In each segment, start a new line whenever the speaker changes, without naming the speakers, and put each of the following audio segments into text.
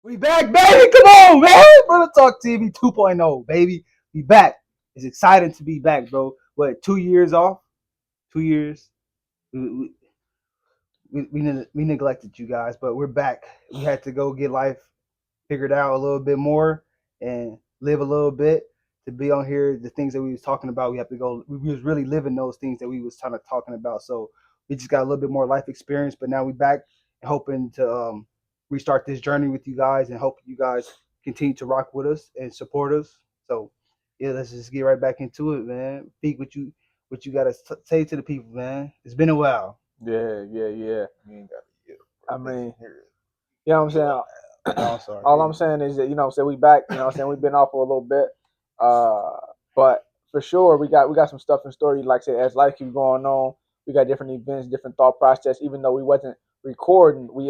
We back, baby. Come on, man. Brother Talk TV 2.0, baby. We back. It's exciting to be back, bro. What, 2 years off? 2 years. We, we neglected you guys, but we're back. We had to go get life figured out a little bit more and live a little bit to be on here. The things that we was talking about, we have to go. We was really living those things that we was kind of talking about. So we just got a little bit more life experience. But now we back, hoping to restart this journey with you guys, and hope you guys continue to rock with us and support us. So yeah, let's just get right back into it, man. Speak what you got to say to the people, man. It's been a while.
Yeah.
You ain't got to get
I
they can
mean,
hear it.
you know what I'm saying?
Oh, I'm sorry.
All I'm saying is that, so we back, we've been off for a little bit. But for sure we got some stuff in story, like I said, as life keeps going on, we got different events, different thought process. Even though we wasn't recording, we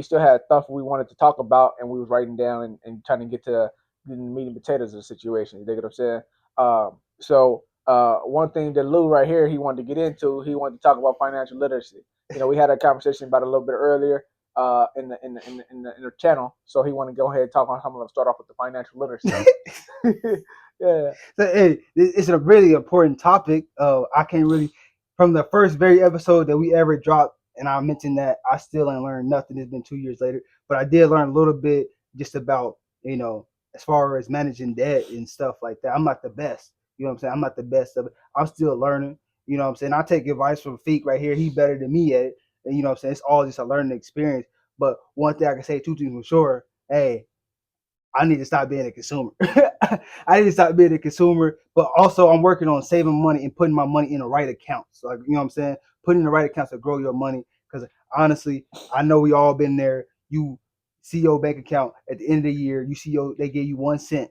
still had stuff we wanted to talk about, and we was writing down and trying to getting the meat and potatoes of the situation. You dig what I'm saying? One thing that Lou right here, he wanted to get into, he wanted to talk about financial literacy. We had a conversation about it a little bit earlier in the channel. So he want to go ahead and talk on. I'm going to start off with the financial literacy. Yeah.
So, hey, it's a really important topic. I can't really, from the first very episode that we ever dropped, and I mentioned that I still ain't learned nothing. It's been 2 years later, but I did learn a little bit just about, as far as managing debt and stuff like that. I'm not the best. You know what I'm saying? I'm not the best of it. I'm still learning. You know what I'm saying? I take advice from Feek right here. He better than me at it. And you know what I'm saying? It's all just a learning experience. But one thing I can say, two things for sure. Hey, I need to stop being a consumer. I need to stop being a consumer, but also I'm working on saving money and putting my money in the right accounts. Like, you know what I'm saying? Putting in the right accounts to grow your money. Because honestly, I know we all been there. You see your bank account at the end of the year, they give you 1 cent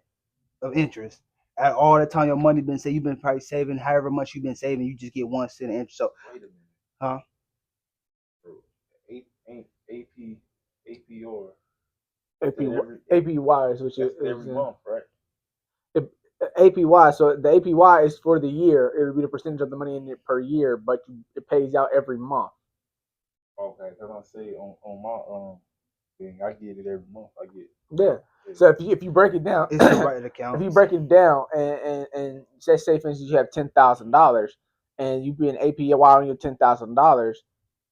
of interest. At all the time your money been saved, you've been probably saving however much you've been saving, you just get 1 cent of interest. So,
Wait a minute,
huh?
bro. Ain't APR.
AP,
That every
APY is which
that's
is
every month, right?
APY. So the APY is for the year. It would be the percentage of the money in it per year, but it pays out every month.
Okay, that's what I say on my thing. I get it every month. I get
Yeah.
every
So if you break it down,
It's the right
if you
accounts.
break it down and say for instance you have $10,000 and you be an APY on your $10,000,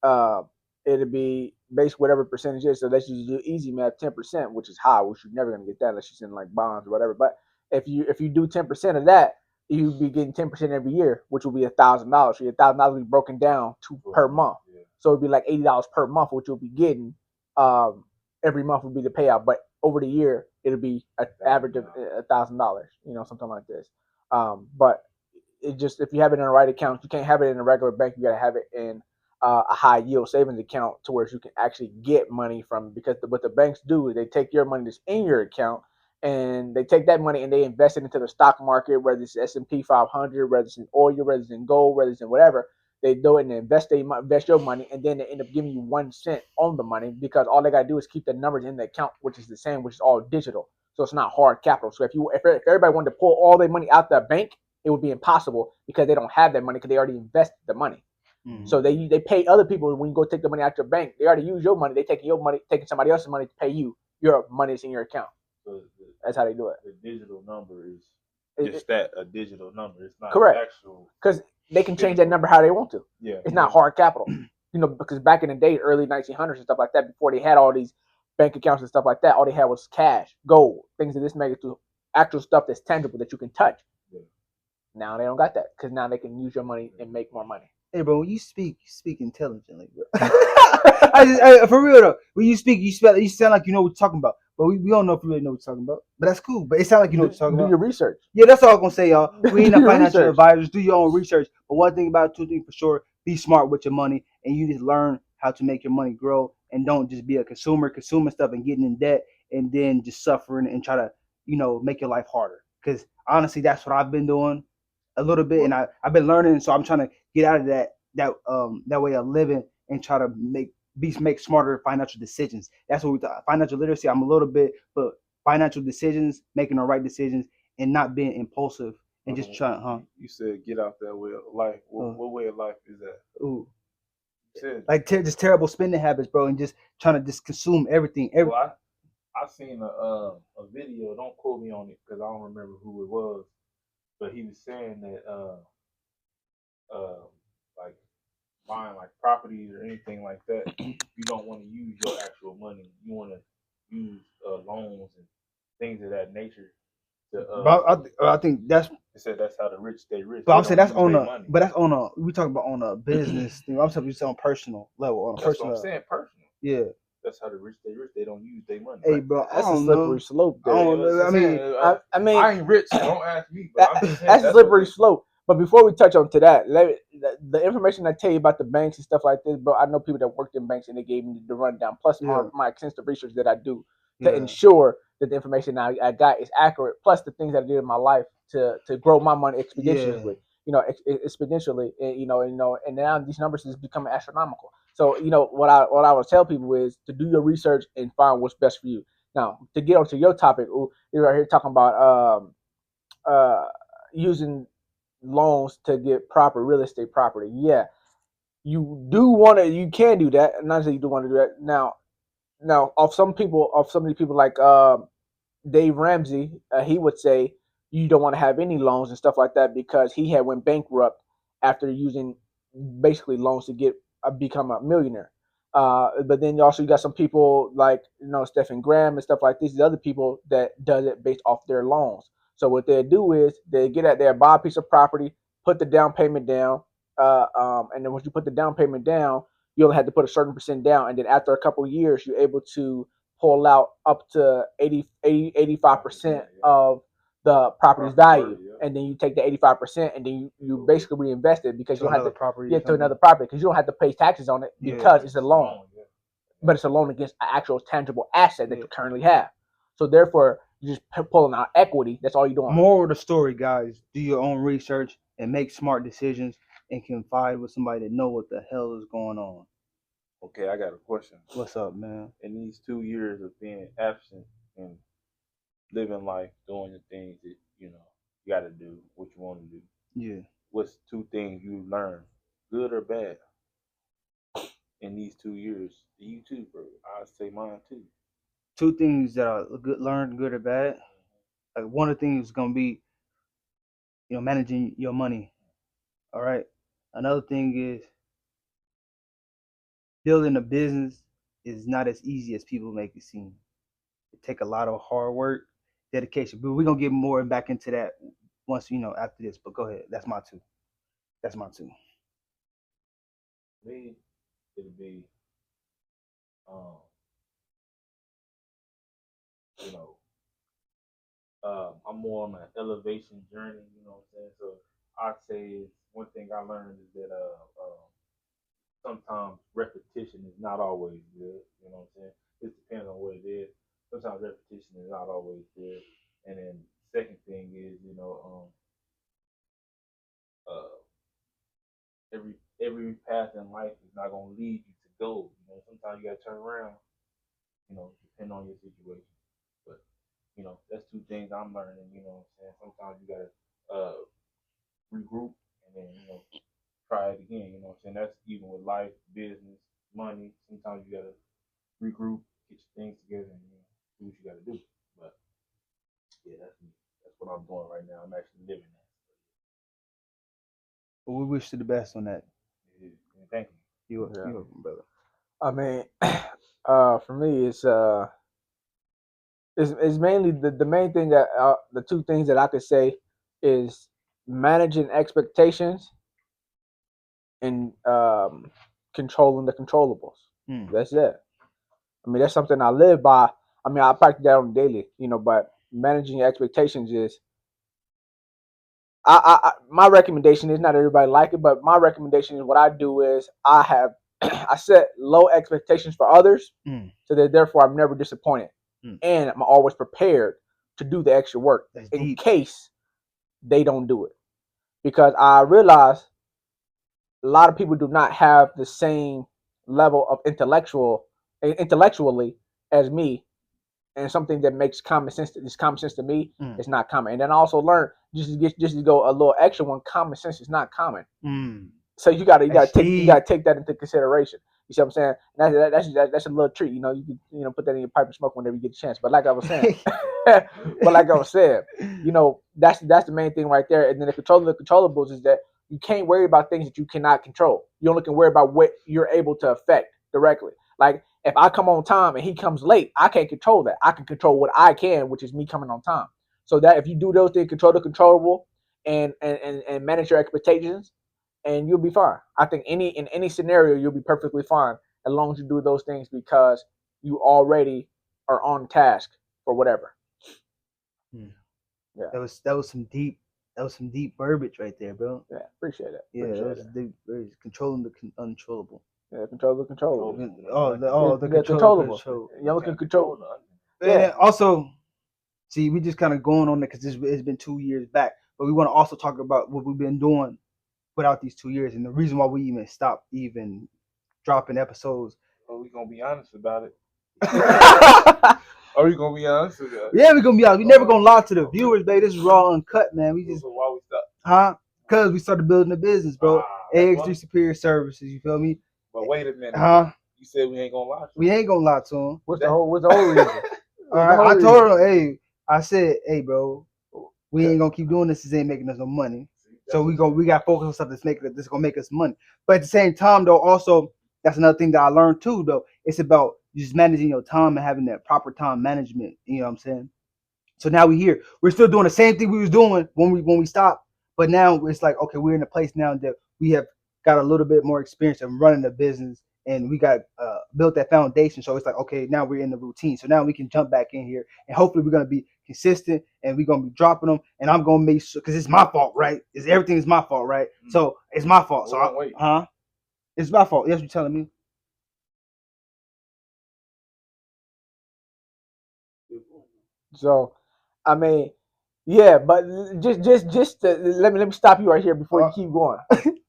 uh, it'd be based whatever percentage is. So let's just do easy math, 10%, which is high, which you're never gonna get that unless you're in like bonds or whatever. But if you do 10% of that, you'd be getting 10% every year, which will be $1,000. So your $1,000 will be broken down to
for a
per
month.
month.
Yeah.
So it'd be like $80 per month, which you'll be getting. Um, every month would be the payout, but over the year it'll be an average of $1,000. Something like this. But it just, if you have it in the right account, you can't have it in a regular bank. You got to have it in a high yield savings account to where you can actually get money from. Because what the banks do is they take your money that's in your account and they take that money and they invest it into the stock market, whether it's S&P 500, whether it's in oil, whether it's in gold, whether it's in whatever. They do it and invest your money, and then they end up giving you 1 cent on the money because all they gotta do is keep the numbers in the account, which is the same, which is all digital. So it's not hard capital. So if everybody wanted to pull all their money out the bank, it would be impossible because they don't have that money because they already invested the money.
Mm-hmm.
So they pay other people when you go take the money out your bank. They already use your money. They taking your money, taking somebody else's money to pay you. Your money is in your account.
So
That's how they do it.
the digital number is
It-
just that, a digital number. It's not
Correct.
actual.
Because they can change that number how they want to.
Yeah.
It's not hard capital. Because back in the day, early 1900s and stuff like that, before they had all these bank accounts and stuff like that, all they had was cash, gold, things of this magnitude, actual stuff that's tangible that you can touch.
Yeah.
Now they don't got that because now they can use your money and make more money.
Hey, bro, when you speak intelligently, bro. For real though, when you sound like you know what you're talking about. But we don't know if you really know what you're talking about. But that's cool. But it sounds like you know what you're talking
Do
about.
your research.
Yeah, that's all I'm gonna say, y'all. We ain't
Do
a
your
financial
research.
advisors. Do your own research. But one thing about it, two things for sure: be smart with your money, and you just learn how to make your money grow, and don't just be a consumer, consuming stuff and getting in debt, and then just suffering and try to make your life harder. Because honestly, that's what I've been doing a little bit, and I've been learning, so I'm trying to get out of that way of living and try to make smarter financial decisions. That's what we thought. Financial literacy. I'm a little bit, but financial decisions, making the right decisions, and not being impulsive and just trying. Huh?
You said get out that way of life.
Uh,
What way of life is that?
ooh,
You said
like just terrible spending habits, bro, and just trying to just consume everything.
well, I seen a video. Don't quote me on it because I don't remember who it was, but he was saying that like buying like properties or anything like that, you don't want to use your actual money. You want to use loans and things of that nature to
I think that's.
They said that's how the rich stay rich.
But
They
I'm saying
don't
that's
use
on
their
a.
money.
But that's on a. We talk about on a business thing. I'm talking you on personal level. On a
That's what
personal.
I'm saying. Personal.
Yeah.
That's how the rich stay rich. They don't use their money.
Hey, bro. I
That's a
don't
slippery
know.
slope
I
there.
don't know. I mean,
I mean,
I ain't rich. So don't ask me. But I'm just saying
that's a
that's
slippery slope. But before we touch on to that, the information I tell you about the banks and stuff like this, bro, I know people that worked in banks and they gave me the rundown, plus
yeah.
my extensive research that I do to
Yeah.
ensure that the information I got is accurate, plus the things that I did in my life to grow my money exponentially.
Yeah.
Exponentially, and now these numbers is becoming astronomical. So, what I would tell people is to do your research and find what's best for you. Now, to get onto your topic, you're right here talking about uh, using loans to get proper real estate property. Yeah, you can do that. Not that you do want to do that. Now, of some of the people like Dave Ramsey, he would say you don't want to have any loans and stuff like that because he had went bankrupt after using basically loans to get become a millionaire. But then you got some people like Stephen Graham and stuff like this. The other people that does it based off their loans. So what they do is they get out there, buy a piece of property, put the down payment down, and then once you put the down payment down, you only have to put a certain percent down, and then after a couple of years, you're able to pull out up to 85% of the property's value. And then you take the 85% and then you basically reinvest it because
So
you don't have
another
to
property.
get to another property because you don't have to pay taxes on it because it's a loan. But it's a loan against an actual tangible asset that you currently have. So therefore, you're just pulling out equity. That's all you're doing.
Moral of the story, guys: do your own research and make smart decisions, and confide with somebody that know what the hell is going on.
Okay, I got a question.
What's up, man?
In these 2 years of being absent and living life, doing the things that you got to do, what you want to do.
Yeah.
What's two things you learned, good or bad, in these 2 years? You too, bro. I'd say mine too.
Two things that I learned, good or bad. Like one of the things is gonna be, managing your money. All right. Another thing is building a business is not as easy as people make it seem. It take a lot of hard work, dedication. But we're gonna get more back into that once after this. But go ahead. That's my two. That's my two.
Me, it'd be, um, you know, I'm more on an elevation journey. You know what I'm saying? So I'd say one thing I learned is that sometimes repetition is not always good. You know what I'm saying? It depends on what it is. Sometimes repetition is not always good. And then second thing is, uh, every path in life is not gonna lead you to gold. Sometimes you gotta turn around. Depending on your situation. But that's two things I'm learning. You know what I'm saying? Sometimes you gotta regroup and then try it again. You know what I'm saying? That's even with life, business, money. Sometimes you gotta regroup, get your things together, and do what you gotta do. But yeah, that's me. That's what I'm doing right now. I'm actually living that.
But we wish you the best on that.
Yeah, thank you.
You're welcome, brother.
I mean, for me, it's mainly the main thing that the two things that I could say is managing expectations and controlling the controllables. That's it. I mean, that's something I live by. I mean, I practice that on daily, but managing your expectations is my recommendation is not everybody like it, but my recommendation is what I do is I have I set low expectations for others, so that therefore I'm never disappointed, and I'm always prepared to do the extra work in case they don't do it, because I realize a lot of people do not have the same level of intellectually as me, and something that makes common sense to me is not common. And then I also learned just to go a little extra one, common sense is not common. So you gotta take that into consideration. You see what I'm saying? That's a little treat. You know, you can put that in your pipe and smoke whenever you get a chance. But like I was saying, that's the main thing right there. And then the controllables is that you can't worry about things that you cannot control. You only can worry about what you're able to affect directly. Like if I come on time and he comes late, I can't control that. I can control what I can, which is me coming on time. So that if you do those things, control the controllable and manage your expectations, and you'll be fine. I think in any scenario you'll be perfectly fine as long as you do those things because you already are on task for whatever.
Yeah. That was some deep verbiage right there, bro.
Yeah, appreciate it.
Yeah,
appreciate
that was deep, controlling the uncontrollable.
Yeah, control the controllable.
The
controllable.
You can control.
Yeah. And also, see, we just kind of going on it because it's been 2 years back, but we want to also talk about what we've been doing without these 2 years and the reason why we even stopped even dropping episodes.
Are we gonna be honest about it? Are we gonna be honest about it?
Yeah, we're gonna be honest. We never gonna lie to the viewers, baby. This is raw uncut, man. We just
So why we stop?
huh? Because we started building a business, bro. AX3 Superior Services, you feel me?
But wait a minute.
Huh?
You said we ain't gonna lie to him.
We ain't gonna lie to him.
What's the whole reason?
All right, I told him, hey, I said, hey, bro, we ain't gonna keep doing this. This ain't making us no money. So we got to focus on something that's gonna make us money. But at the same time, though, also that's another thing that I learned too, though. It's about just managing your time and having that proper time management. You know what I'm saying? So now we're here. We're still doing the same thing we was doing when we stopped, but now it's like, okay, we're in a place now that we have got a little bit more experience in running the business, and we got built that foundation. So it's like, okay, now we're in the routine. So now we can jump back in here, and hopefully we're gonna be consistent, and we're gonna be dropping them. And I'm gonna make sure because it's my fault, right? Everything is my fault, right? So it's my fault. So it's my fault. Yes, you're telling me.
So, I mean, yeah, but just let me stop you right here before you keep going.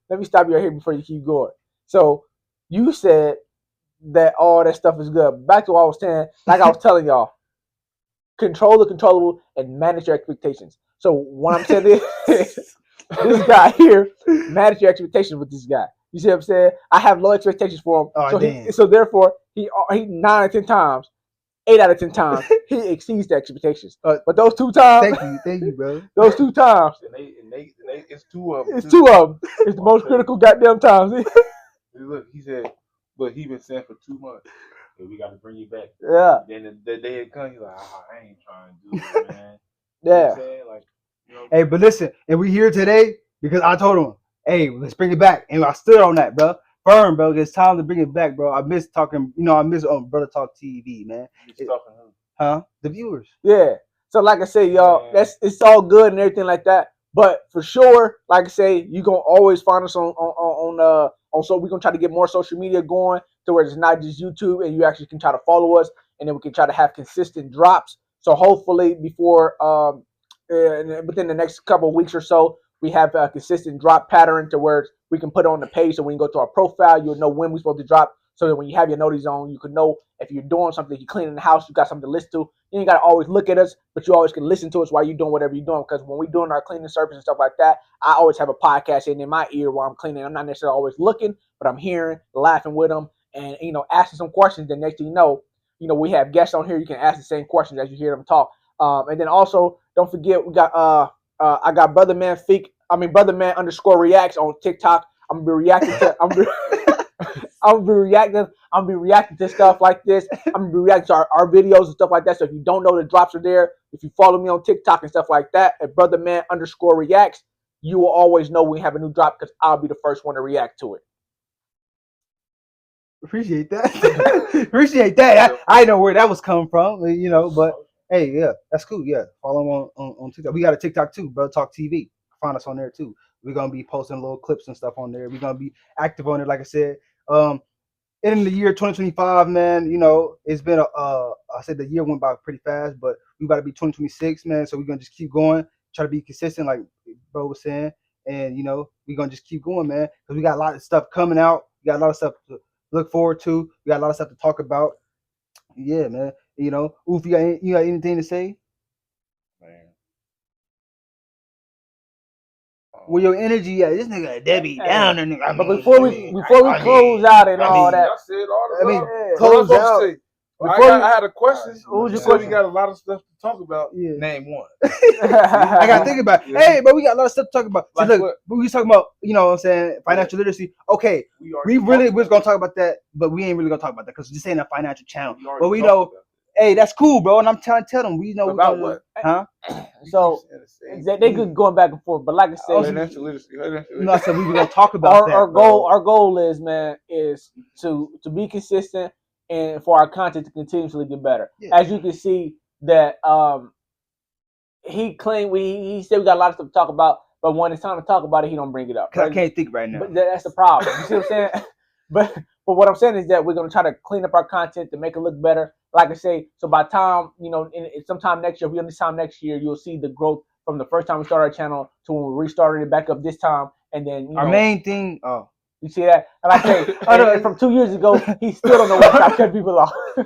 Let me stop you right here before you keep going. So, you said that all that stuff is good. Back to what I was saying, like I was telling y'all, control the controllable and manage your expectations. So, what I'm saying is, this guy here, manage your expectations with this guy. You see what I'm saying? I have low expectations for him. So therefore, he 9 out of 10 times 8 out of 10 times, he exceeds the expectations. But those 2 times,
thank you, bro.
Those 2 times,
it's 2 of them.
It's 2 of them. It's the most critical goddamn times.
Look, he said, but he been saying for 2 months, hey, we got to bring you back.
Yeah.
Then the day it comes, he's like, I ain't trying to do it, man.
Yeah.
You know what I'm saying? Like,
hey, but listen, and we here today because I told him, hey, let's bring it back, and I stood on that, bro. Firm, bro. It's time to bring it back, bro. I miss talking. I miss Brother Talk TV, man. Huh? The viewers.
Yeah. So like I say, y'all, it's all good and everything like that. But for sure, like I say, you gonna always find us on so we're gonna try to get more social media going to where it's not just YouTube, and you actually can try to follow us, and then we can try to have consistent drops. So hopefully before within the next couple of weeks or so, we have a consistent drop pattern to where we can put it on the page. So when you go to our profile, you'll know when we're supposed to drop. So that when you have your notice on, you can know if you're doing something, you're cleaning the house, you got something to listen to. You ain't got to always look at us, but you always can listen to us while you're doing whatever you're doing. Because when we're doing our cleaning service and stuff like that, I always have a podcast in my ear while I'm cleaning. I'm not necessarily always looking, but I'm hearing, laughing with them, and asking some questions. The next thing we have guests on here. You can ask the same questions as you hear them talk. And then also, don't forget, we got I got Brother Man _ reacts on TikTok. I'm gonna be reacting to. I'm gonna be reacting to stuff like this. I'm gonna be reacting to our videos and stuff like that. So if you don't know the drops are there, if you follow me on TikTok and stuff like that, at Brother Man _ reacts, you will always know when we have a new drop because I'll be the first one to react to it.
Appreciate that. Appreciate that. I know where that was coming from, but hey, yeah, that's cool. Yeah, follow on TikTok. We got a TikTok too, Brother Talk TV. Find us on there too. We're gonna be posting little clips and stuff on there. We're gonna be active on it, like I said. In the year 2025, man, it's been I said the year went by pretty fast, but we got to be 2026, man. So we're gonna just keep going, try to be consistent, like bro was saying, and we're gonna just keep going, man, because we got a lot of stuff coming out. We got a lot of stuff to look forward to. We got a lot of stuff to talk about. Yeah, man. Oof, you got anything to say?
Man.
Where your energy at? This nigga a Debbie Downer nigga.
But before we close out and all that,
I said all the
I mean,
love.
close
What I was
out.
supposed to say?
Before
I had a question.
What was
You
your
said we
question?
got a lot of stuff to talk about.
Yeah.
Name one.
I gotta think about it. Hey, but we got a lot of stuff to talk about. See,
Like
look,
what?
we was talking about, you know what I'm saying, financial literacy. Okay, we really was gonna talk about that, but we ain't really gonna talk about that because this ain't a financial channel. But we know, hey, that's cool, bro. And I'm trying to tell them, we know
about what?
Huh?
So they could going back and forth, but like I said,
Financial literacy.
No, I said we were gonna talk about that.
Our goal is, man, is to be consistent and for our content to continuously get better.
Yeah.
As you can see that he claimed he said we got a lot of stuff to talk about, but when it's time to talk about it, he don't bring it up.
Cause I can't think right now.
But that's the problem. You see what I'm saying? but what I'm saying is that we're gonna try to clean up our content to make it look better. Like I say, so by time in sometime next year, we on this time next year, you'll see the growth from the first time we started our channel to when we restarted it back up this time, and then
our main thing. Oh,
you see that? And I say, and from 2 years ago, he still don't know what to cut people off. You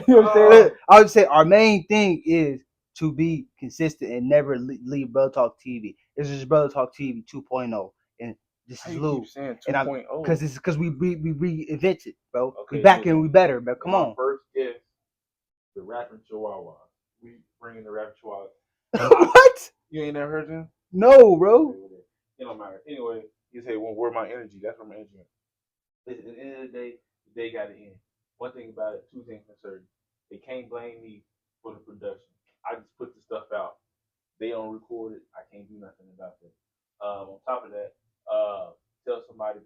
know what I'm saying?
I would say our main thing is to be consistent and never leave Brother Talk TV. This is Brother Talk TV 2.0, and this is Lou.
And
2.0 because we reinvented, bro.
Okay,
we back and we better, bro. Come on.
First guest, the rapping Chihuahua. We bringing the rapping Chihuahua.
What?
You ain't never heard them?
No, bro.
It don't matter. Anyway, you say, well, where my energy? That's where my energy went. At the end of the day got to end. One thing about it, two things for certain. They can't blame me for the production. I just put the stuff out. They don't record it. I can't do nothing about that. On top of that, tell somebody.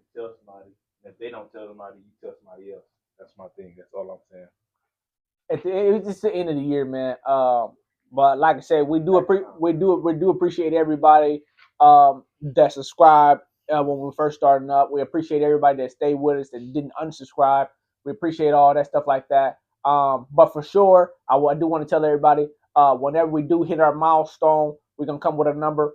And if they don't tell somebody, you tell somebody else. That's my thing. That's all I'm saying.
It's just the end of the year, man. But like I said, we do appreciate everybody that subscribed when we first starting up. We appreciate everybody that stayed with us and didn't unsubscribe. We appreciate all that stuff like that. But for sure, I do want to tell everybody, whenever we do hit our milestone, we're gonna come with a number,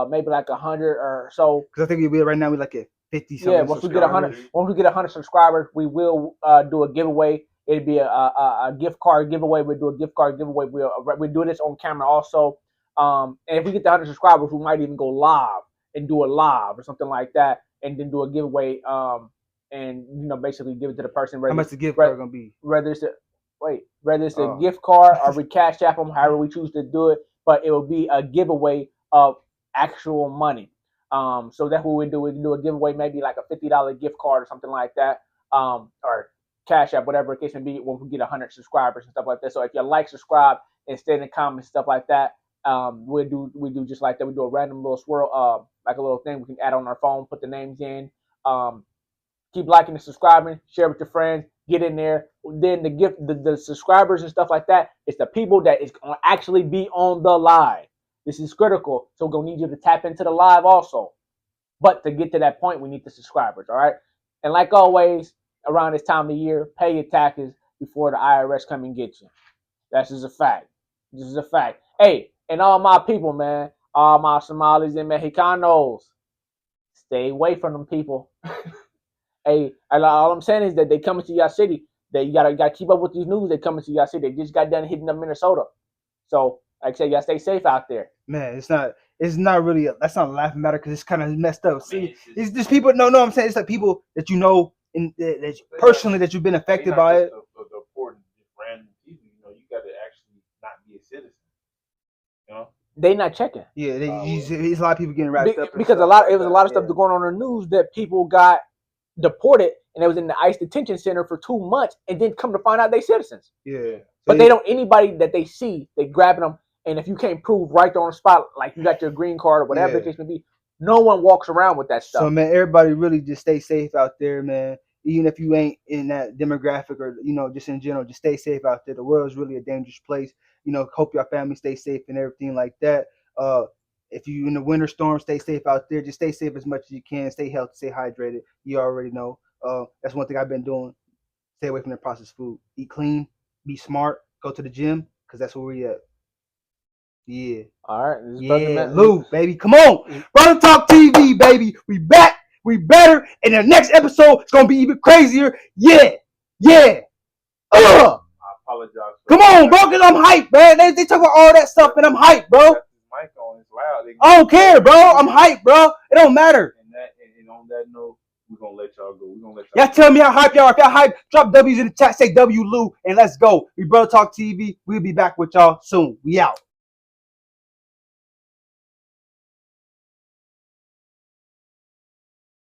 maybe like 100 or so.
Because I think right now we're like at 50 something.
Yeah, once we get 100 subscribers, we will do a giveaway. It'd be a gift card giveaway. We'll do a gift card giveaway. We'll do this on camera also. And if we get to 100 subscribers, we might even go live and do a live or something like that, and then do a giveaway. And basically give it to the person.
How much the gift card gonna be?
Whether it's a gift card or we cash app them, however we choose to do it. But it will be a giveaway of actual money. So that's what we do. We can do a giveaway, maybe like a $50 gift card or something like that. Or cash app, whatever the case may be, when we get 100 subscribers and stuff like that. So if you like, subscribe, and stay in the comments, stuff like that, we do just like that. We do a random little swirl, like a little thing we can add on our phone, put the names in. Keep liking and subscribing, share with your friends, get in there. Then the subscribers and stuff like that, it's the people that is gonna actually be on the live. This is critical, so we're gonna need you to tap into the live also. But to get to that point, we need the subscribers, all right? And like always, around this time of year, pay your taxes before the IRS come and get you. That's just a fact. This is a fact. Hey, and all my people, man, all my Somalis and Mexicanos, stay away from them people. Hey, all I'm saying is that they coming to your city. You gotta keep up with these news. They coming to your city. They just got done hitting up Minnesota. So, like I said, you gotta stay safe out there.
Man, it's not really that's not a laughing matter because it's kind of messed up. See, it's just people. No, I'm saying it's like people that you know that personally that you've been affected by it.
The important random people, you got to actually not be a citizen.
They not checking.
Yeah, there's a lot of people getting wrapped up
because it was a lot of stuff going on in the news that people got deported and they was in the ICE detention center for 2 months and then come to find out they citizens.
Yeah.
But they don't, anybody that they see, they grabbing them, and if you can't prove right there on the spot, like you got your green card or whatever the case may be, no one walks around with that stuff. So
man, everybody really just stay safe out there, man. Even if you ain't in that demographic or just in general, just stay safe out there. The world is really a dangerous place. Hope your family stay safe and everything like that. If you in the winter storm, stay safe out there. Just stay safe as much as you can. Stay healthy, stay hydrated. You already know. That's one thing I've been doing. Stay away from the processed food. Eat clean. Be smart. Go to the gym because that's where we at. Yeah.
All right.
Yeah, Lou, baby. Come on. Brother Talk TV, baby. We back. We better. And the next episode is going to be even crazier. Yeah.
I apologize.
Come on, bro, because I'm hyped, man. They talk about all that stuff, and I'm hyped, bro.
Mic on, it's loud.
I don't care, bro. I'm hyped, bro. It don't matter.
And on that note, we're gonna let y'all go. We're gonna let
Y'all tell me how hype y'all are. If y'all hype, drop W's in the chat. Say W Lou and let's go. We Brother Talk TV. We'll be back with y'all soon. We out.